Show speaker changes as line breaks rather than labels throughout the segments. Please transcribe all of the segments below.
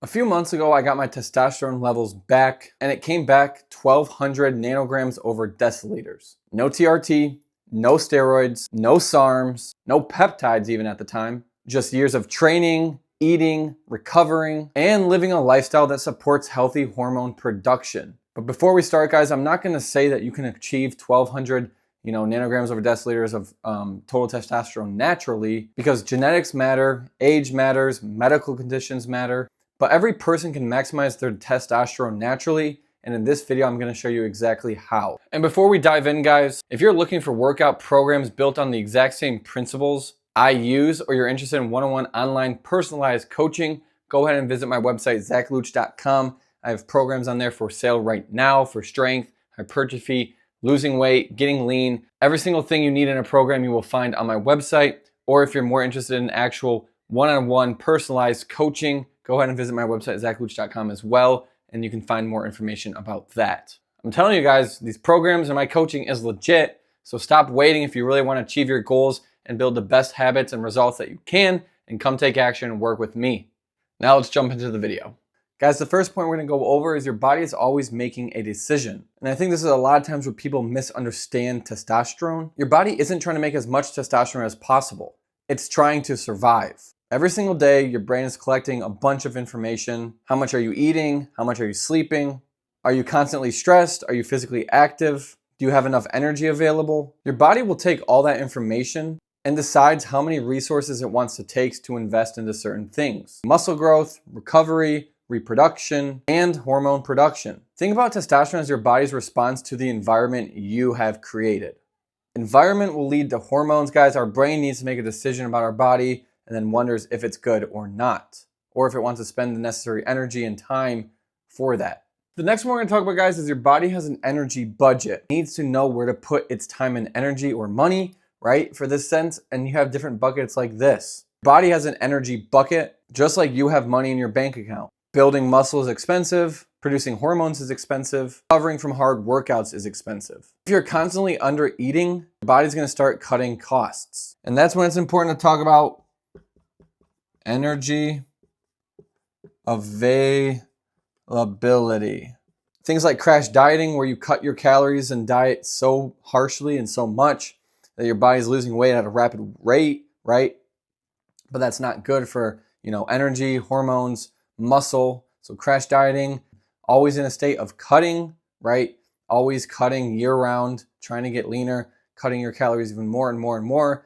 A few months ago, I got my testosterone levels back, and it came back 1,200 nanograms over deciliters. No TRT, no steroids, no SARMs, no peptides even at the time. Just years of training, eating, recovering, and living a lifestyle that supports healthy hormone production. But before we start, guys, I'm not gonna say that you can achieve 1,200 nanograms over deciliters of total testosterone naturally, because genetics matter, age matters, medical conditions matter. But every person can maximize their testosterone naturally, and in this video, I'm gonna show you exactly how. And before we dive in, guys, if you're looking for workout programs built on the exact same principles I use, or you're interested in one-on-one online personalized coaching, go ahead and visit my website, zachluch.com. I have programs on there for sale right now for strength, hypertrophy, losing weight, getting lean. Every single thing you need in a program you will find on my website, or if you're more interested in actual one-on-one personalized coaching, go ahead and visit my website, zachluch.com as well, and you can find more information about that. I'm telling you guys, these programs and my coaching is legit, so stop waiting if you really want to achieve your goals and build the best habits and results that you can, and come take action and work with me. Now let's jump into the video. Guys, the first point we're gonna go over is your body is always making a decision. And I think this is a lot of times where people misunderstand testosterone. Your body isn't trying to make as much testosterone as possible. It's trying to survive. Every single day, your brain is collecting a bunch of information. How much are you eating? How much are you sleeping? Are you constantly stressed? Are you physically active? Do you have enough energy available? Your body will take all that information and decides how many resources it wants to take to invest into certain things. Muscle growth, recovery, reproduction, and hormone production. Think about testosterone as your body's response to the environment you have created. Environment will lead to hormones, guys. Our brain needs to make a decision about our body and then wonders if it's good or not, or if it wants to spend the necessary energy and time for that. The next one we're gonna talk about, guys, is your body has an energy budget. It needs to know where to put its time and energy or money, right, for this sense, and you have different buckets like this. Your body has an energy bucket, just like you have money in your bank account. Building muscle is expensive, producing hormones is expensive, recovering from hard workouts is expensive. If you're constantly under eating, your body's gonna start cutting costs. And that's when it's important to talk about energy availability. Things like crash dieting, where you cut your calories and diet so harshly and so much that your body's losing weight at a rapid rate, right? But that's not good for, energy, hormones, muscle. So crash dieting, always in a state of cutting, right? Always cutting year round, trying to get leaner, cutting your calories even more and more and more.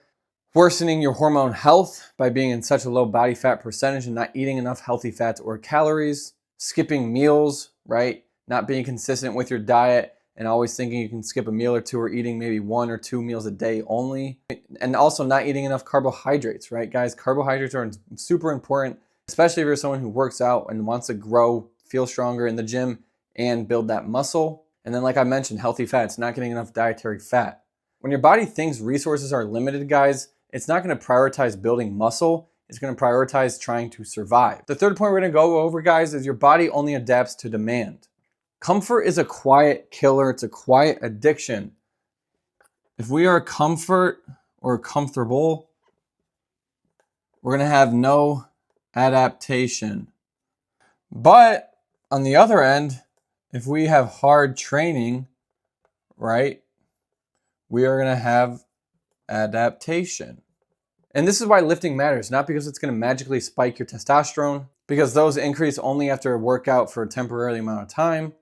Worsening your hormone health by being in such a low body fat percentage and not eating enough healthy fats or calories. Skipping meals, right? Not being consistent with your diet and always thinking you can skip a meal or two, or eating maybe 1 or 2 meals a day only. And also not eating enough carbohydrates, right, guys? Carbohydrates are super important, especially if you're someone who works out and wants to grow, feel stronger in the gym, and build that muscle. And then, like I mentioned, healthy fats, not getting enough dietary fat. When your body thinks resources are limited, guys, it's not going to prioritize building muscle. It's going to prioritize trying to survive. The third point we're going to go over, guys, is your body only adapts to demand. Comfort is a quiet killer. It's a quiet addiction. If we are comfort or comfortable, we're going to have no adaptation. But on the other end, if we have hard training, right, we are going to have adaptation. And this is why lifting matters, not because it's going to magically spike your testosterone, because those increase only after a workout for a temporary amount of time,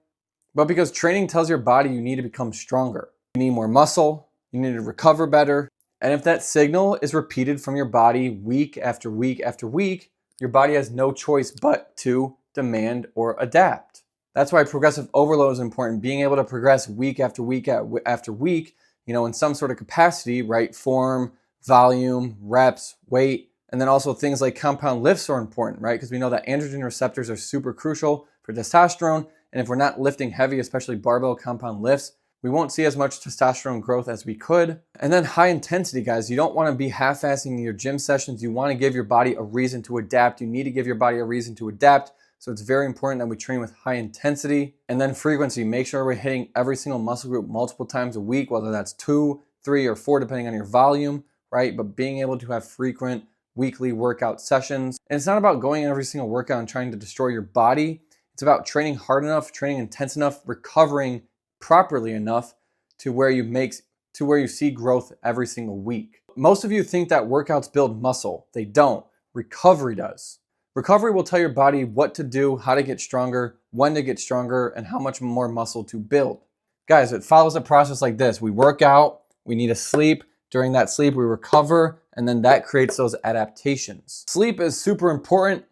but because training tells your body you need to become stronger. You need more muscle, you need to recover better. And if that signal is repeated from your body week after week after week, your body has no choice but to demand or adapt. That's why progressive overload is important. Being able to progress week after week after week, in some sort of capacity, right? Form, volume, reps, weight, and then also things like compound lifts are important, right? Because we know that androgen receptors are super crucial for testosterone. And if we're not lifting heavy, especially barbell compound lifts, we won't see as much testosterone growth as we could. And then high intensity, guys. You don't want to be half-assing your gym sessions. You want to give your body a reason to adapt. You need to give your body a reason to adapt. So it's very important that we train with high intensity. And then frequency. Make sure we're hitting every single muscle group multiple times a week, whether that's 2, 3, or 4, depending on your volume, right? But being able to have frequent weekly workout sessions. And it's not about going every single workout and trying to destroy your body. It's about training hard enough, training intense enough, recovering properly enough to where you see growth every single week. Most of you think that workouts build muscle. They don't. Recovery does. Recovery will tell your body what to do, how to get stronger, when to get stronger, and how much more muscle to build. Guys, it follows a process like this. We work out, we need to sleep. During that sleep, we recover, and then that creates those adaptations. Sleep is super important.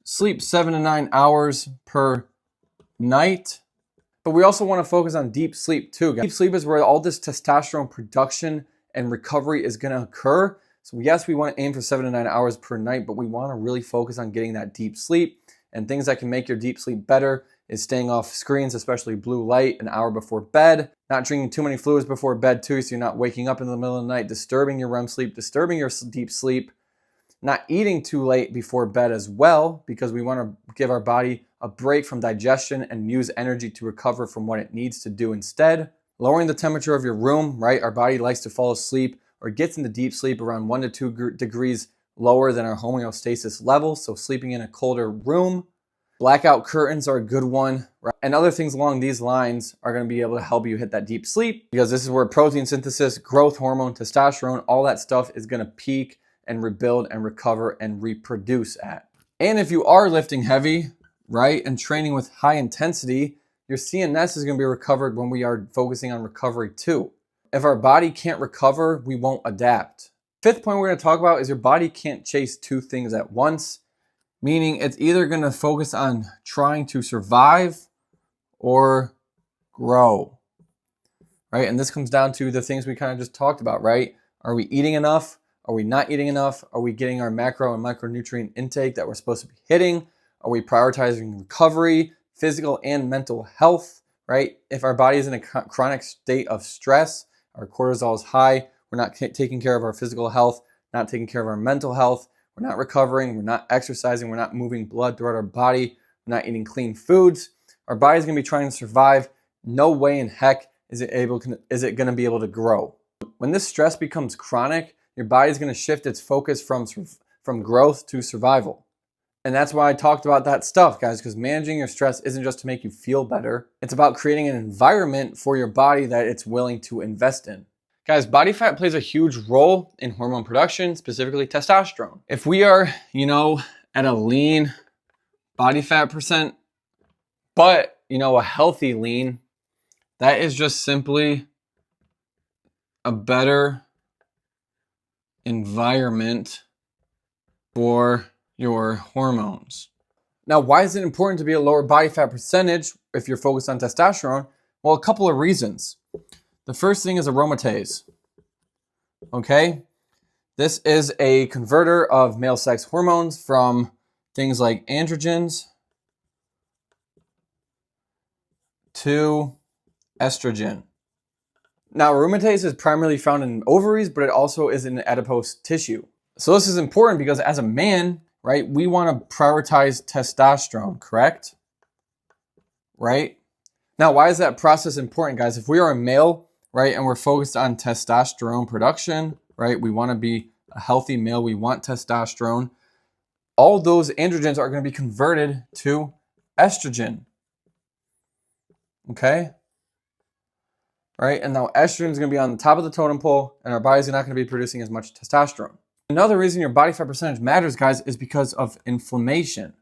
Sleep 7 to 9 hours per night. But we also want to focus on deep sleep too. Deep sleep is where all this testosterone production and recovery is going to occur. So yes, we want to aim for 7 to 9 hours per night, but we want to really focus on getting that deep sleep. And things that can make your deep sleep better is staying off screens, especially blue light, an hour before bed, not drinking too many fluids before bed too, so you're not waking up in the middle of the night, disturbing your REM sleep, disturbing your deep sleep, not eating too late before bed as well, because we want to give our body a break from digestion and use energy to recover from what it needs to do instead. Lowering the temperature of your room, right? Our body likes to fall asleep or gets into deep sleep around 1 to 2 degrees lower than our homeostasis level. So sleeping in a colder room. Blackout curtains are a good one, right? And other things along these lines are going to be able to help you hit that deep sleep, because this is where protein synthesis, growth hormone, testosterone, all that stuff is going to peak and rebuild and recover and reproduce at. And if you are lifting heavy, right, and training with high intensity, your CNS is going to be recovered when we are focusing on recovery too. If our body can't recover, we won't adapt. Fifth point we're going to talk about is your body can't chase two things at once, meaning it's either going to focus on trying to survive or grow, right? And this comes down to the things we kind of just talked about, right? Are we eating enough? Are we not eating enough? Are we getting our macro and micronutrient intake that we're supposed to be hitting? Are we prioritizing recovery, physical and mental health, right? If our body is in a chronic state of stress, our cortisol is high, we're not taking care of our physical health, not taking care of our mental health, we're not recovering, we're not exercising, we're not moving blood throughout our body, we're not eating clean foods, our body's going to be trying to survive. No way in heck is it going to be able to grow. When this stress becomes chronic, your body's going to shift its focus from growth to survival. And that's why I talked about that stuff, guys, because managing your stress isn't just to make you feel better. It's about creating an environment for your body that it's willing to invest in. Guys, body fat plays a huge role in hormone production, specifically testosterone. If we are, at a lean body fat percent, but, a healthy lean, that is just simply a better environment for your hormones. Now, why is it important to be a lower body fat percentage if you're focused on testosterone? Well, a couple of reasons. The first thing is aromatase. Okay? This is a converter of male sex hormones from things like androgens to estrogen. Now, aromatase is primarily found in ovaries, but it also is in adipose tissue. So this is important because as a man, right, we want to prioritize testosterone, correct? Right? Now, why is that process important, guys? If we are a male, right, and we're focused on testosterone production, right, we want to be a healthy male, we want testosterone, all those androgens are going to be converted to estrogen. Okay? Right? And now estrogen is going to be on the top of the totem pole, and our body's not going to be producing as much testosterone. Another reason your body fat percentage matters, guys, is because of inflammation.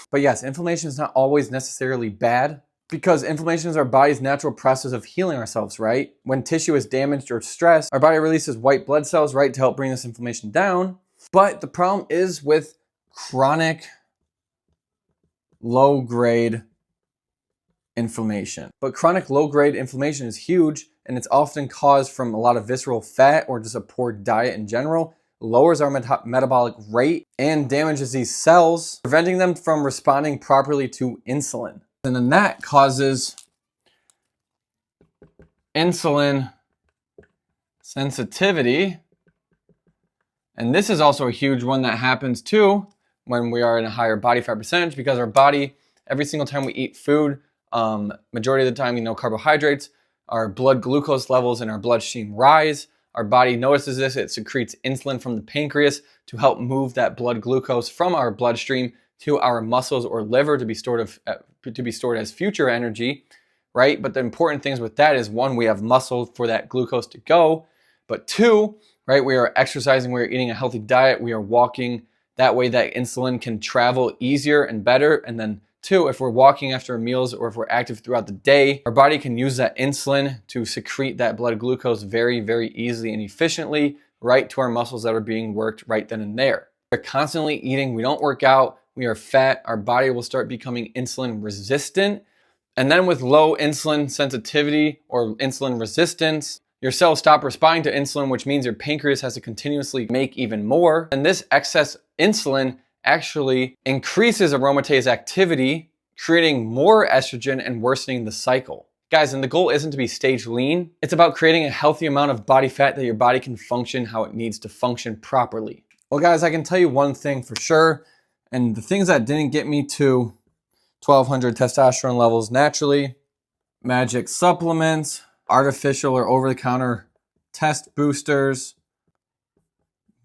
But yes, inflammation is not always necessarily bad, because inflammation is our body's natural process of healing ourselves, right? When tissue is damaged or stressed, our body releases white blood cells, right, to help bring this inflammation down. But the problem is with chronic low-grade inflammation. But chronic low-grade inflammation is huge, and it's often caused from a lot of visceral fat or just a poor diet in general, lowers our metabolic rate, and damages these cells, preventing them from responding properly to insulin. And then that causes insulin sensitivity. And this is also a huge one that happens too when we are in a higher body fat percentage, because our body, every single time we eat food, majority of the time, carbohydrates, our blood glucose levels in our bloodstream rise. our body notices this. It secretes insulin from the pancreas to help move that blood glucose from our bloodstream to our muscles or liver to be stored as future energy, right? But the important things with that is, one, we have muscle for that glucose to go, but two, right, we are exercising, we are eating a healthy diet, we are walking. That way that insulin can travel easier and better. And then two, if we're walking after meals or if we're active throughout the day, our body can use that insulin to secrete that blood glucose very, very easily and efficiently right to our muscles that are being worked right then and there. We're constantly eating, we don't work out, we are fat, our body will start becoming insulin resistant. And then with low insulin sensitivity or insulin resistance, your cells stop responding to insulin, which means your pancreas has to continuously make even more. And this excess insulin actually increases aromatase activity, creating more estrogen and worsening the cycle. Guys, and the goal isn't to be stage lean. It's about creating a healthy amount of body fat that your body can function how it needs to function properly. Well, guys, I can tell you one thing for sure. And the things that didn't get me to 1200 testosterone levels naturally: magic supplements, artificial or over-the-counter test boosters,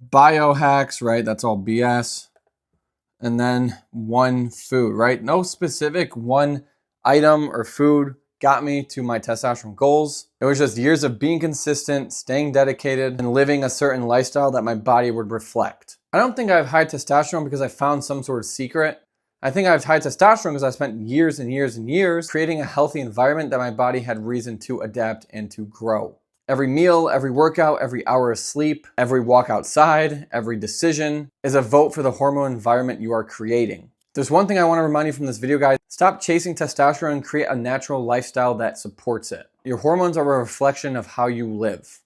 biohacks, right? That's all BS. And then one food, right? No specific one item or food got me to my testosterone goals. It was just years of being consistent, staying dedicated, and living a certain lifestyle that my body would reflect. I don't think I have high testosterone because I found some sort of secret. I think I have high testosterone because I spent years and years and years creating a healthy environment that my body had reason to adapt and to grow. Every meal, every workout, every hour of sleep, every walk outside, every decision is a vote for the hormone environment you are creating. There's one thing I want to remind you from this video, guys. Stop chasing testosterone and create a natural lifestyle that supports it. Your hormones are a reflection of how you live.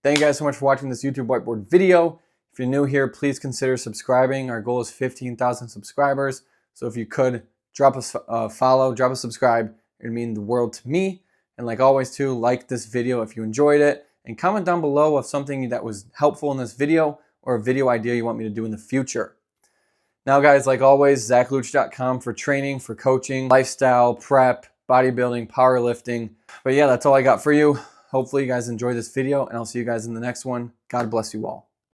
Thank you guys so much for watching this YouTube whiteboard video. If you're new here, please consider subscribing. Our goal is 15,000 subscribers. So if you could drop a follow, drop a subscribe, it would mean the world to me. And like always too, like this video if you enjoyed it, and comment down below of something that was helpful in this video or a video idea you want me to do in the future. Now guys, like always, ZachLuch.com for training, for coaching, lifestyle, prep, bodybuilding, powerlifting. But yeah, that's all I got for you. Hopefully you guys enjoyed this video, and I'll see you guys in the next one. God bless you all.